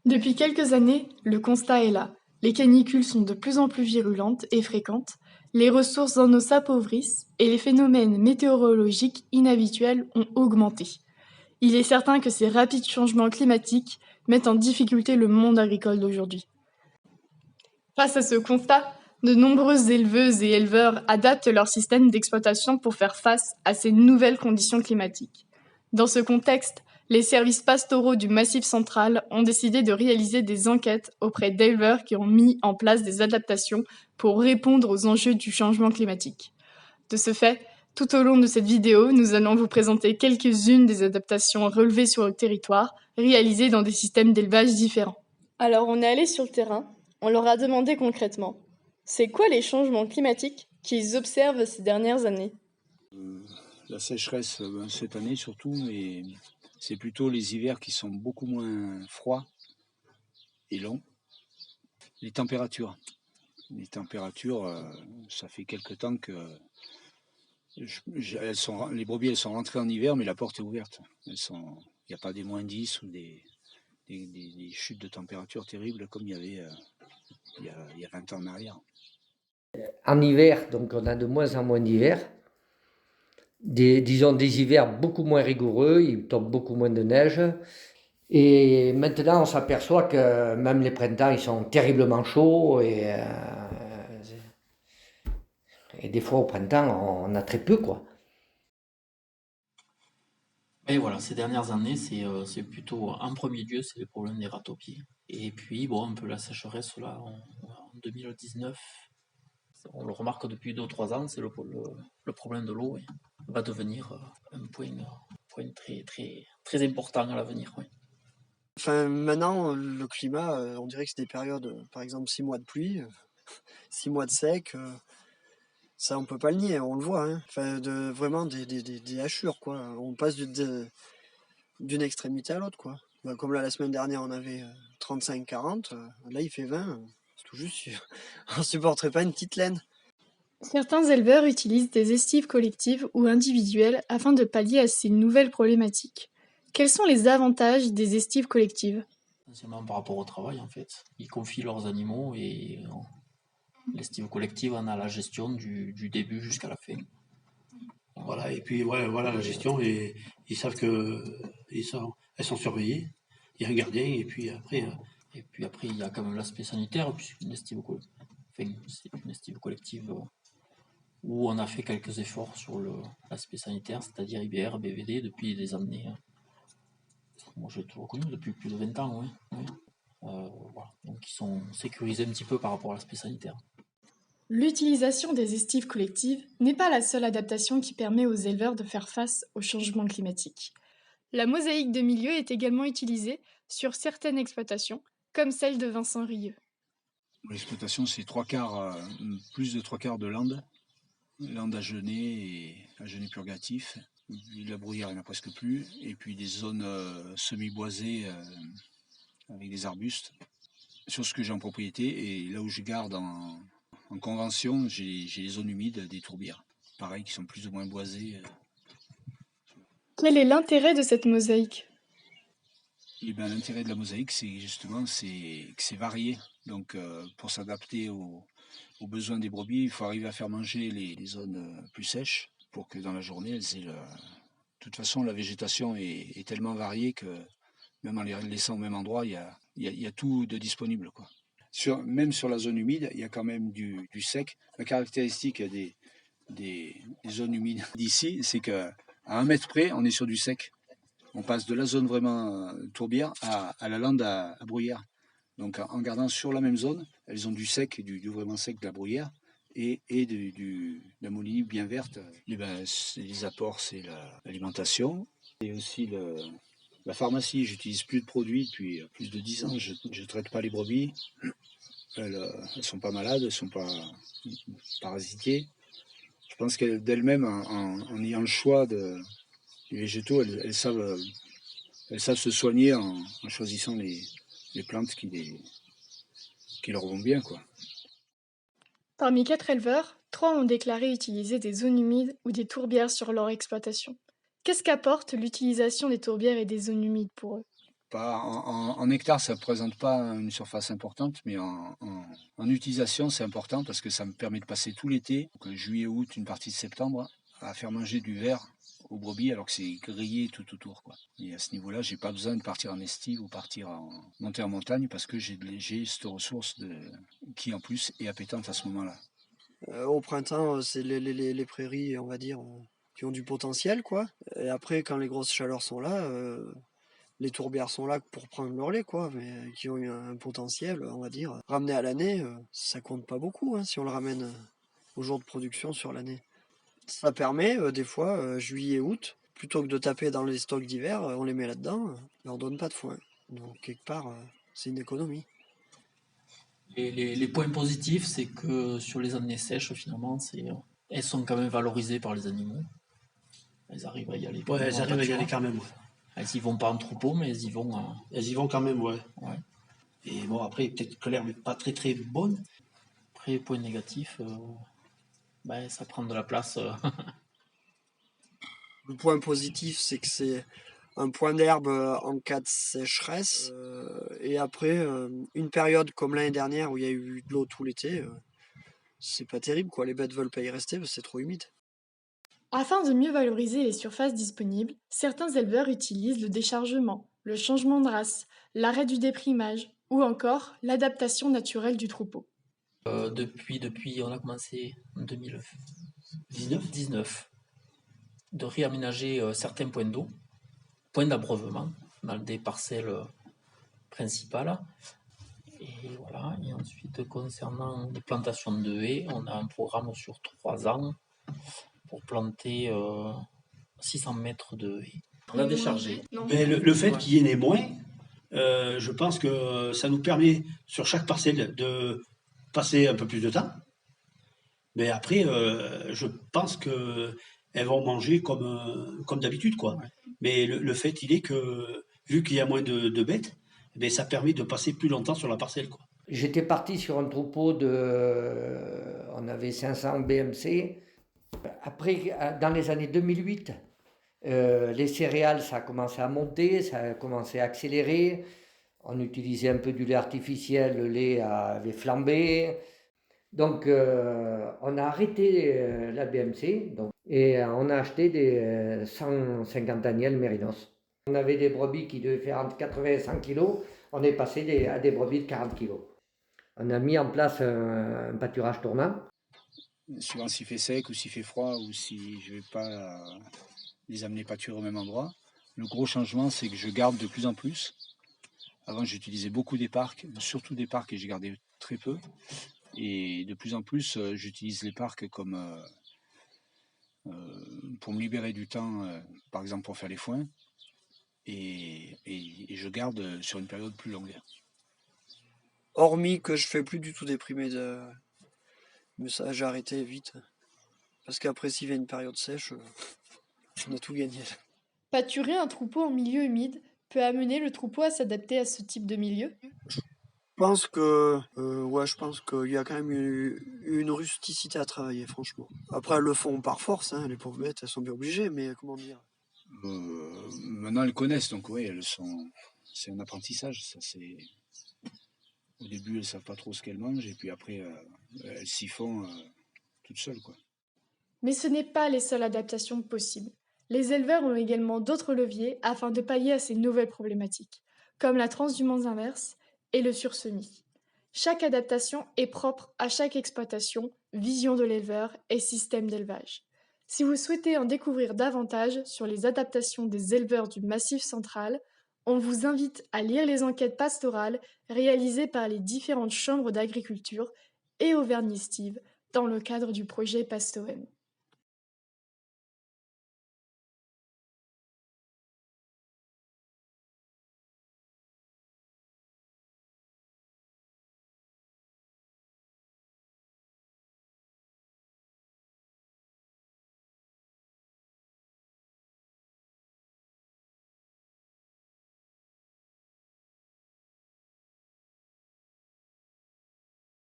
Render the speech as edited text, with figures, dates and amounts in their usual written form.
Depuis quelques années, le constat est là. Les canicules sont de plus en plus virulentes et fréquentes, les ressources en eau s'appauvrissent et les phénomènes météorologiques inhabituels ont augmenté. Il est certain que ces rapides changements climatiques mettent en difficulté le monde agricole d'aujourd'hui. Face à ce constat, de nombreuses éleveuses et éleveurs adaptent leur système d'exploitation pour faire face à ces nouvelles conditions climatiques. Dans ce contexte, les services pastoraux du Massif central ont décidé de réaliser des enquêtes auprès d'éleveurs qui ont mis en place des adaptations pour répondre aux enjeux du changement climatique. De ce fait, tout au long de cette vidéo, nous allons vous présenter quelques-unes des adaptations relevées sur le territoire, réalisées dans des systèmes d'élevage différents. Alors on est allé sur le terrain, on leur a demandé concrètement, c'est quoi les changements climatiques qu'ils observent ces dernières années? La sécheresse cette année surtout, mais c'est plutôt les hivers qui sont beaucoup moins froids et longs. Les températures, ça fait quelque temps que les brebis elles sont rentrées en hiver, mais la porte est ouverte. Il n'y a pas des moins 10 ou des chutes de température terribles comme il y avait il y a 20 ans en arrière. En hiver, donc on a de moins en moins d'hiver. Disons des hivers beaucoup moins rigoureux, il tombe beaucoup moins de neige. Et maintenant, on s'aperçoit que même les printemps, ils sont terriblement chauds. Et des fois, au printemps, on a très peu, quoi. Et voilà, ces dernières années, c'est plutôt en premier lieu, c'est les problèmes des ratopiers. Et puis, bon, un peu la sécheresse là en 2019, on le remarque depuis 2 ou 3 ans, c'est le problème de l'eau va devenir un point très, très, très important à l'avenir. Ouais. Enfin, maintenant, le climat, on dirait que c'est des périodes, par exemple 6 mois de pluie, 6 mois de sec. Ça, on peut pas le nier, on le voit. Hein. Enfin, vraiment des hachures, quoi. On passe d'une extrémité à l'autre, quoi. Bah, comme là, la semaine dernière, on avait 35-40. Là, il fait 20. C'est tout juste, on supporterait pas une petite laine. Certains éleveurs utilisent des estives collectives ou individuelles afin de pallier à ces nouvelles problématiques. Quels sont les avantages des estives collectives? Essentiellement par rapport au travail, en fait. Ils confient leurs animaux et l'estive collective en a la gestion du début jusqu'à la fin. Voilà, et puis ouais, voilà la gestion, et ils savent que elles sont surveillées. Il y a un gardien, et puis après, il y a quand même l'aspect sanitaire, puisque c'est une estive collective où on a fait quelques efforts sur l'aspect sanitaire, c'est-à-dire IBR, BVD, depuis des années. Moi, j'ai tout reconnu depuis plus de 20 ans, oui. Voilà. Donc, ils sont sécurisés un petit peu par rapport à l'aspect sanitaire. L'utilisation des estives collectives n'est pas la seule adaptation qui permet aux éleveurs de faire face au changement climatique. La mosaïque de milieu est également utilisée sur certaines exploitations, comme celle de Vincent Rieux. L'exploitation, c'est plus de 3/4 de landes à genêt et à genêt purgatif. La bruyère, il n'y en a presque plus. Et puis des zones semi-boisées avec des arbustes. Sur ce que j'ai en propriété, et là où je garde en convention, j'ai les zones humides des tourbières. Pareil, qui sont plus ou moins boisées. Quel est l'intérêt de cette mosaïque? Et ben, l'intérêt de la mosaïque, c'est justement que c'est varié. Donc, pour s'adapter aux besoins des brebis, il faut arriver à faire manger les zones plus sèches pour que dans la journée, elles aient De toute façon, la végétation est tellement variée que même en les laissant au même endroit, il y a tout de disponible, quoi. Même sur la zone humide, il y a quand même du sec. La caractéristique des zones humides d'ici, c'est qu'à 1 mètre près, on est sur du sec. On passe de la zone vraiment tourbière à la lande à bruyère. Donc en gardant sur la même zone, elles ont du sec, du vraiment sec de la bruyère et de la moulinée bien verte. Et ben, les apports, c'est l'alimentation et aussi la pharmacie. J'utilise plus de produits depuis plus de 10 ans. Je ne traite pas les brebis. Elles sont pas malades, elles sont pas parasitées. Je pense qu'elles d'elles-mêmes, en ayant le choix des végétaux, elles savent se soigner en choisissant les plantes qui leur vont bien, quoi. Parmi 4 éleveurs, 3 ont déclaré utiliser des zones humides ou des tourbières sur leur exploitation. Qu'est-ce qu'apporte l'utilisation des tourbières et des zones humides pour eux? En hectares, ça ne représente pas une surface importante, mais en utilisation, c'est important parce que ça me permet de passer tout l'été, donc juillet, août, une partie de septembre, à faire manger du verre aux brebis alors que c'est grillé tout autour, quoi. Et à ce niveau-là, j'ai pas besoin de partir en estive ou monter en montagne parce que j'ai cette ressource qui en plus est appétante à ce moment-là. Au printemps, c'est les prairies, on va dire, qui ont du potentiel, quoi. Et après, quand les grosses chaleurs sont là, les tourbières sont là pour prendre leur lait, quoi, mais qui ont eu un potentiel, on va dire. Ramené à l'année, ça compte pas beaucoup, hein, si on le ramène au jour de production sur l'année. Ça permet, des fois, juillet, août, plutôt que de taper dans les stocks d'hiver, on les met là-dedans, et on donne pas de foin. Donc, quelque part, c'est une économie. Les points positifs, c'est que sur les années sèches, finalement, elles sont quand même valorisées par les animaux. Elles arrivent à y aller. Ouais, elles arrivent à y aller quand même, ouais. Elles y vont pas en troupeau, mais elles y vont. Elles y vont quand même, ouais. Ouais. Et bon, après, peut-être que l'herbe n'est pas très très bonne. Après, point négatif, ça prend de la place. Le point positif, c'est que c'est un point d'herbe en cas de sécheresse. Et après, une période comme l'année dernière où il y a eu de l'eau tout l'été, c'est pas terrible, quoi. Les bêtes veulent pas y rester parce que c'est trop humide. Afin de mieux valoriser les surfaces disponibles, certains éleveurs utilisent le déchargement, le changement de race, l'arrêt du déprimage ou encore l'adaptation naturelle du troupeau. Depuis, on a commencé en 2019 de réaménager certains points d'eau, points d'abreuvement dans des parcelles principales. Et voilà. Et ensuite, concernant les plantations de haies, on a un programme sur 3 ans pour planter 600 mètres de haies. On a déchargé. Mais le fait qu'il y en ait moins, je pense que ça nous permet sur chaque parcelle de passer un peu plus de temps. Mais après, je pense qu'elles vont manger comme d'habitude, quoi. Ouais. Mais le fait, il est que, vu qu'il y a moins de bêtes, ben, ça permet de passer plus longtemps sur la parcelle, quoi. J'étais parti sur un troupeau on avait 500 BMC. Après, dans les années 2008, les céréales, ça a commencé à monter, ça a commencé à accélérer. On utilisait un peu du lait artificiel, le lait avait flambé. Donc, on a arrêté la BMC et on a acheté des 150 Daniel Mérinos. On avait des brebis qui devaient faire entre 80 et 100 kilos. On est passé à des brebis de 40 kilos. On a mis en place un pâturage tournant. Suivant s'il fait sec ou s'il fait froid ou si je ne vais pas les amener pâturer au même endroit. Le gros changement, c'est que je garde de plus en plus. Avant, j'utilisais beaucoup des parcs, surtout des parcs, et j'ai gardé très peu. Et de plus en plus, j'utilise les parcs comme pour me libérer du temps, par exemple pour faire les foins. Et je garde sur une période plus longue. Hormis que je fais plus du tout déprimer mais ça, j'ai arrêté vite. Parce qu'après, s'il y a une période sèche, on a tout gagné. Pâturer un troupeau en milieu humide peut amener le troupeau à s'adapter à ce type de milieu. Je pense qu'il y a quand même une rusticité à travailler, franchement. Après, elles le font par force, hein, les pauvres bêtes, elles sont bien obligées, mais comment dire. Maintenant, elles connaissent, donc oui, c'est un apprentissage. Ça, c'est... Au début, elles ne savent pas trop ce qu'elles mangent, et puis après, elles s'y font toutes seules, quoi. Mais ce n'est pas les seules adaptations possibles. Les éleveurs ont également d'autres leviers afin de pallier à ces nouvelles problématiques, comme la transhumance inverse et le sursemis. Chaque adaptation est propre à chaque exploitation, vision de l'éleveur et système d'élevage. Si vous souhaitez en découvrir davantage sur les adaptations des éleveurs du Massif central, on vous invite à lire les enquêtes pastorales réalisées par les différentes chambres d'agriculture et Auvergne Estive dans le cadre du projet Pastoem.